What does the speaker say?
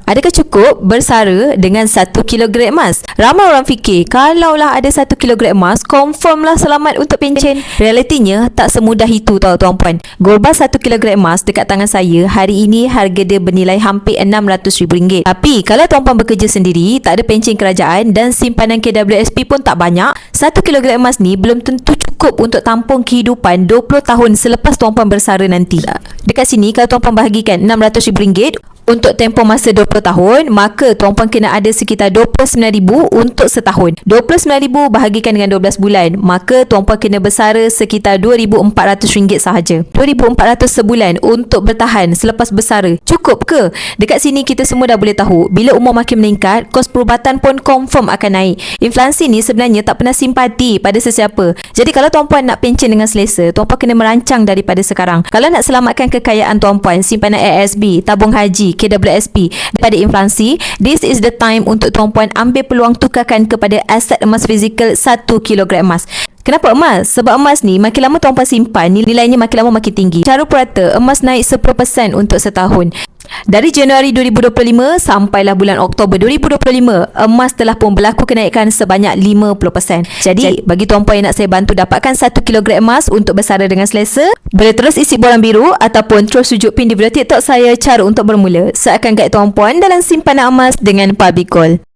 Adakah cukup bersara dengan 1 kilogram emas? Ramai orang fikir, kalaulah ada 1 kilogram emas, confirmlah selamat untuk pencen. Realitinya, tak semudah itu tau tuan-puan. Golbar 1 kilogram emas dekat tangan saya, hari ini harga dia bernilai hampir RM600,000. Tapi, kalau tuan-puan bekerja sendiri, tak ada pencen kerajaan dan simpanan KWSP pun tak banyak, 1 kilogram emas ni belum tentu cukup untuk tampung kehidupan 20 tahun selepas tuan-puan bersara nanti. Dekat sini, kalau tuan-puan bahagikan RM600,000 untuk tempoh masa 20 tahun, maka tuan-puan kena ada sekitar RM29,000 untuk setahun. RM29,000 bahagikan dengan 12 bulan, maka tuan-puan kena bersara sekitar RM2,400 sahaja. RM2,400 sebulan untuk bertahan selepas bersara. Cukup ke? Dekat sini kita semua dah boleh tahu, bila umur makin meningkat, kos perubatan pun confirm akan naik. Inflasi ni sebenarnya tak pernah simpati pada sesiapa. Jadi kalau tuan-puan nak pencen dengan selesa, tuan-puan kena merancang daripada sekarang. Kalau nak selamatkan kekayaan tuan-puan, simpanan ASB, tabung haji, KWSP daripada inflasi, this is the time untuk tuan-puan ambil peluang tukarkan kepada aset emas fizikal 1 kilogram emas. Kenapa emas? Sebab emas ni makin lama tuan-puan simpan, nilainya makin lama makin tinggi. Cara purata, emas naik 10% untuk setahun. Dari Januari 2025 sampailah bulan Oktober 2025, emas telah pun berlaku kenaikan sebanyak 50%. Jadi, bagi tuan-puan yang nak saya bantu dapatkan 1 kilogram emas untuk bersara dengan selesa, boleh terus isi boran biru ataupun terus tujuk pin di video TikTok saya cara untuk bermula. Saya akan guide tuan-puan dalam simpanan emas dengan Pabicol.